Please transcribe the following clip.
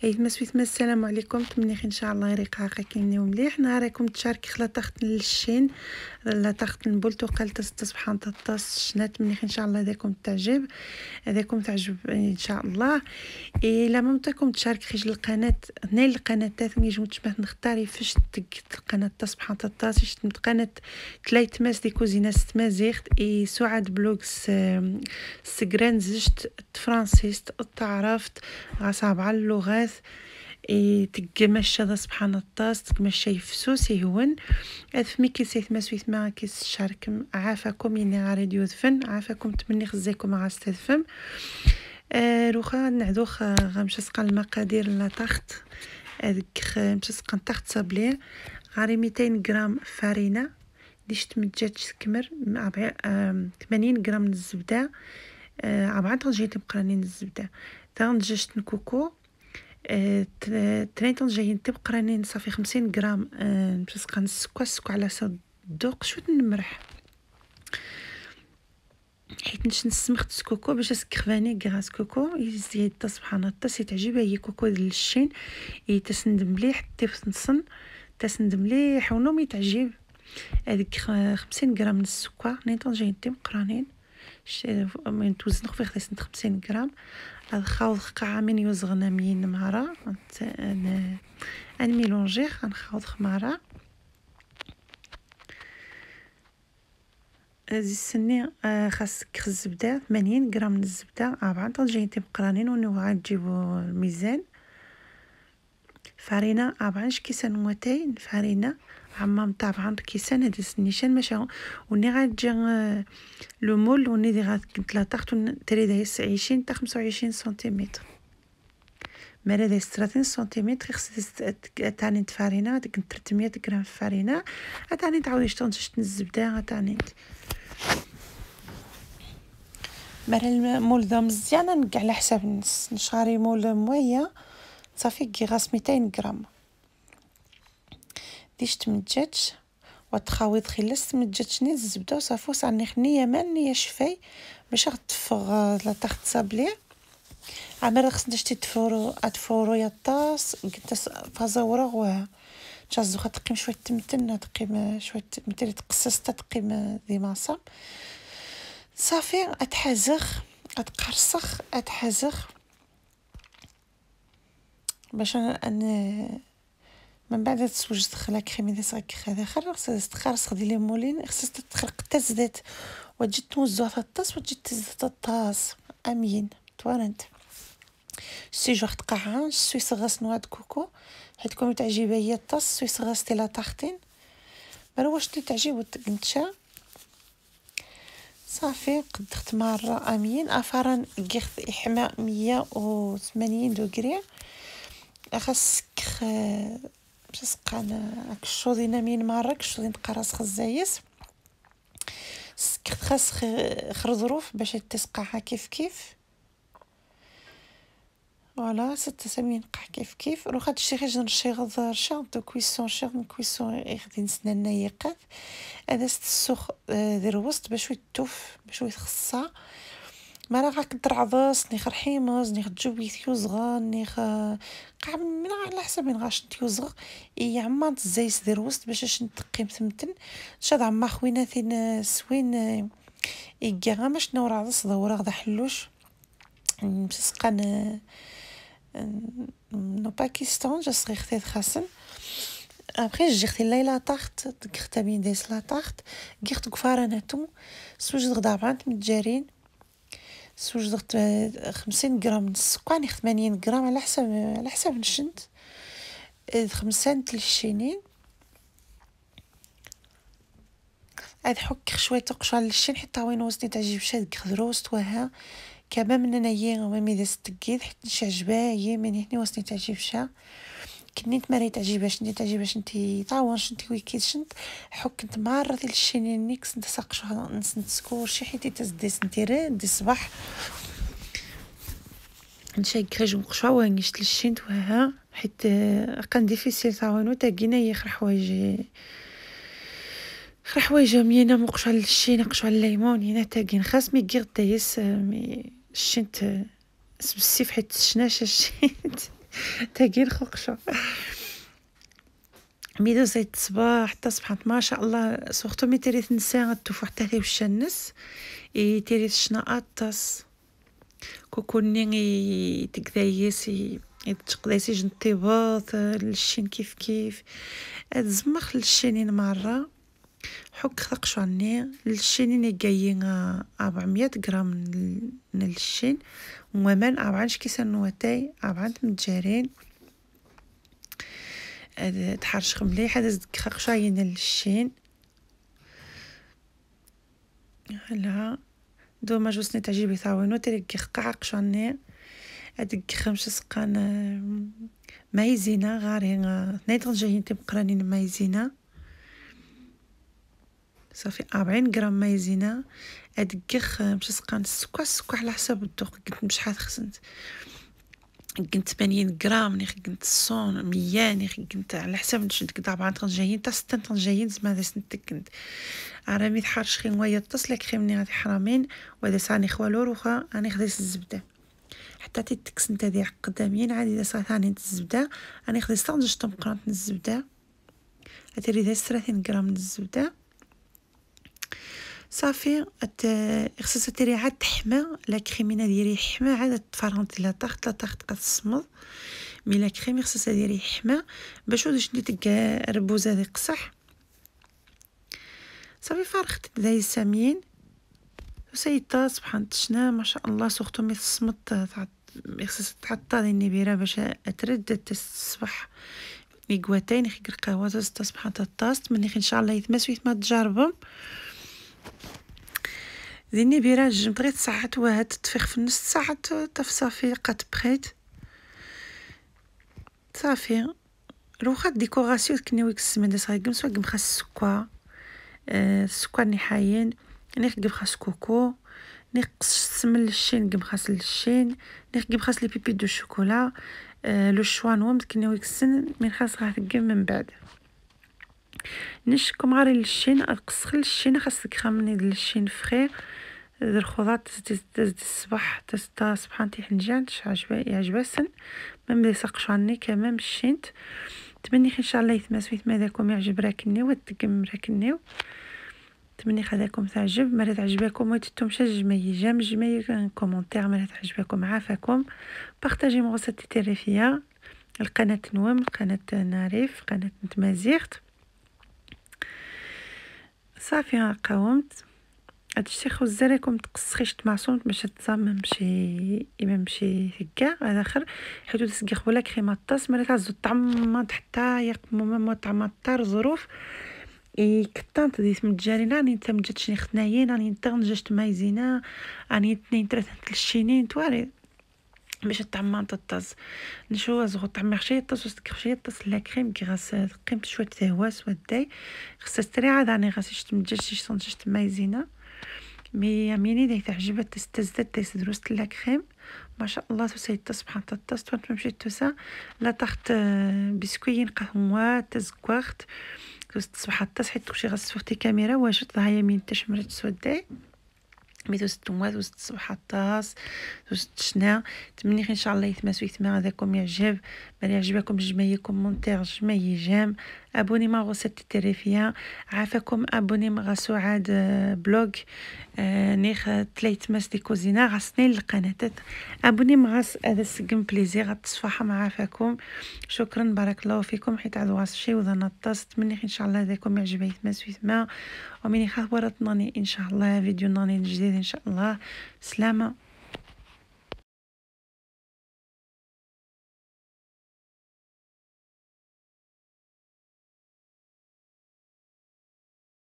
مسويت السلام عليكم. تمنيخ ان شاء الله رقاقه كينيو مليح. نهاركم تشارك خلا تخت للشين لا تخت البرتقال سبحان الطاس شنات منيخ ان شاء الله هذاكم تعجب ان شاء الله. الا ممتكم تشارك خيج القناه هنا القناه تاعي نجم تشبه نختاري فاش القناه سبحان الطاس شتمت قناه تلايت ماس دي كوزينه ست مازيغت اي سعاد بلوغس سكران زجت فرانسيست تعرفت غصابع اللغات تقمشى سبحان الطاس تقمشى يفسوس يهون اثمي كيسيت مسويت ما كيس شاركم عافاكم يني راديو ذفن عافاكم تمني خزيكم غاستذفم روخا نعدوخ غمش سقى المقادير لا تخت هذيك مش سقى تخت صابلي غاري 200 غرام فارينه ديشت متجات تكمر 80 غرام الزبده عبعد جيت بقرانين الزبده تنجشت نكوكو ترينتون جايين تبقى راني صافي 50 غرام باش نسكو على صد الذوق شويه نمرح حيت نسمخت سكوكو باش سكرفاني غاز كوكو يزيد سبحان الله تعجبها هي كوكو ديال الشين يتسند مليح تيف نصن تسند مليح ونومي تعجب هذيك 50 غرام من السكر نيطون جايين تبقى من توزن في 50 غرام الخاوض قاعه من يوزغنا مين مهرة ان ميلونجي غنخاوض خماره زي السني خاصك الزبده 80 غرام من الزبده عبعا جايين تبقرانين ونو غنجيبو الميزان فارينه عبعا كيسان موتين فارينه عمام طبعا كيسان هذا النيشان ماشي وني غتجي لو مول وني دي قلت لا تحت تريد 20 حتى 25 سنتيمتر مريض 30 سنتيمتر خص تاني فارينه ديك 300 غرام فارينه تاني تعاودي شتنشت الزبده تاني مرا المول ذا مزيان نقع على حساب النص نشاري مول مويه صافي كي غاس 200 غرام ديش تمجاتش وتخاوض خلص تمجاتش نيز الزبده وصافي وصاني خنيه مانيه شفاي باش غتفغ لا تحت صابلي عمر خصناش تفورو يا طاس قلت فازوره غوا تشازو تقيم شويه تمتن تقيم شويه تمتن تقصص تقيم ذي ماصا صافي اتحزخ اتقرصخ اتحزخ باش انا من بعد تسوج تخلا كريمي ديال صاك هذا خرص تخرص ديال المولين خصها تخلق التزدات وتجي توزع في الطاس وتجي تزدت الطاس امين توانت سي جو قاعه سوي صغاس نواد كوكو حيت كون تعجبها هي الطاس سوي صغاس تي لا طاختين برا واش تعجب وتقنتشا صافي قدخت مره امين افران قيخت احماء 180 دوغري خاصك باش سقانا كشودينا مين مره كشودين قراص خزايس خاص خرظروف باش تسقعها كيف فوالا 6 قاع كيف روح هاد الشيء غير نرشي غدار شا دو كويسون شير من كويسون يخدين سنانا يقات هذا السخ دير وسط باش يتوف باش يخصها ما راه غاك درعضاس نيخ رحيمز نيخ تجوبي ثيوزغا نيخ قاع من على حسب من غاش تيوزغ اي عمان تزايس دير وسط باش نتقيم ثمتن شاد عما خوينا ثين سوين ايكا ماش نورا عضس دورا غدا حلوش مسقان نو باكستان جا صغيختي خاصن ابري جيختي لا طاخت كختامين ديس لا طاخت قيخت كفارناتو سوج غدا بعانت متجارين سوج 50 غرام من السكر يعني 80 غرام على حسب نشنت 5 للشينين عاد حك شويه تقشع للشين حتى وين وزني تعجب شاد خضروست وها كما من انايا مامي داس تقيد حيت نشي عجباه هي من هنا وسني تعجب شا كنيت مري تعجباش انت تعجباش انت طاونش انت ويكيد شنت حكت مره ديال الشينين نيكس نتسقش نسكور شي حيت تزديس ندير دي الصباح نشي كريج مقشوا وانيشت للشين وها حيت كان ديفيسيل طاونو تاكينا يخر حوايج مينا مقشوا للشين نقشوا على الليمون هنا تاكين خاص مي غير دايس مي الشنت بالسيف حيت الشناشه الشنت تاكين خوقشة ميدو زيت الصباح حتى صبحت ما شاء الله سورتو مي تريت نسا التوفح تاثي وش النس تريت الشناءات تاس كوكوني تكذايسي تقدايسي جنطيباط للشين كيف زمخ للشينين مرة حك ثقشو عني للشينين جايين 400 غرام من الشين ومن أبعنش كيسان نواتاي أبعد متجارين تحرش مليح هذا خقشاين للشين هلا دوما جوسني تعجبي ثاوينو تريك قعق شاني ادك 5 سقان مايزينا غارين نيتر جايين تبقرانين مايزينا صافي 40 غرام مايزينا ادك 5 سقان السكر على حسب الذوق قلت بشحال خصنت قلت 80 غرام ني قلت 100 ني قلت على حسب نشد طبعا جايين تا 6 جايين زعما هذا سنتكنت رامي تحرش خي نوايا تصلك خيمني غادي حرامين وهذا ساني خوالو روخا راني خديت الزبده حتى تيتكس نتا ديال قدامين عادي اذا صار ثاني الزبده راني خديت 16 طنقرات من الزبده اتري داز 30 غرام من الزبده صافي خصها تري عاد تحمى لا كريمينا ديالي حمى عاد تفرغت لا تحت كتصمد مي لا كريمي خصها ديالي حمى باش وداش ندير ربوزه ديال قصح صافي فرخت داي سامين وسيطه سبحان تشنا ما شاء الله سورتو مي تصمت خصها تحط هذه النبيره باش ترد الصباح ميقواتين خير قهوه سبحان الطاست مني ان شاء الله يتمسويت ما تجربهم ذيني بيراج بغيت ساعات واحد تفيخ في النص ساعات طف صافي قد بخيت صافي روخا ديكوراسيون كني ويك السمنه صايقم سوا قم خاص السكر نحاين نقم خاص كوكو نقص سمن للشين قم خاص للشين نقم خاص لي بيبي دو شوكولا لو شوانوم كني ويك السن من خاص غتقم من بعد نشكم غاري للشين قص للشين خاصك خامني للشين فري الخضات تزد الصباح تستا سبحان تيحنجان يعجبسن ميم لي سقشاني كمان مشيت تمني ان شاء الله يتماسويت ماذاكم يعجب راكني وتقم راكني تمني خذاكم تعجب مرات عجبكم ويتتم شجمي جمجمي كومونتير مرات عجبكم عافاكم بارطاجي مغصتي تريفيا القناه نوم القناه ناريف قناه نتمازيغت صافي قاومت هادشي خوزالكم تقصخيش معصوم باش تصمم مشي هكا على اخر حيت تسقي ولا كريمه طاس مرات تعزو الطعم حتى يقمو ما طعم طار ظروف كطانت ديت متجارين راني نتا مجاتشني خنايين راني نتا نجشت مايزينا راني 2 3 الشينين تواري باش الطعم طاز نشوف زغو طعم خشي طاس وستكخشي طاس لا كريم كيغاس قيمت شويه تهواس وداي خصها تري عاد راني غاسيش مجاتشي صنجشت مايزينا مي ميني دايت عجبت تستزدد دروست لا كريم ما شاء الله سيت سبحان الطاس تمشي توسا لا تحت بسكوين قهوه تزكوخت سبحان الطاس حيت كلشي غاسوختي كاميرا واش هيا مين تشمرت سوداي ميتوس التومات وست سبحان الطاس وست شنا تمني ان شاء الله يتماسو يتما هذاكم يعجب بل يعجبكم جميكم مونتير جمي جام ابوني ما غوست تريفيا عافاكم ابوني ما سعاد بلوغ نيخ تليت ماس دي كوزينا غاسني القناه ابوني ما غاس هذا سقم بليزير غتصفح مع عافاكم شكرا بارك الله فيكم حيت عاد واسشي وذا الطاس تمني ان شاء الله هذاكم يعجب يتماسو يتما ومني خبرتناني ان شاء الله فيديو ناني جديد ان شاء الله سلامه.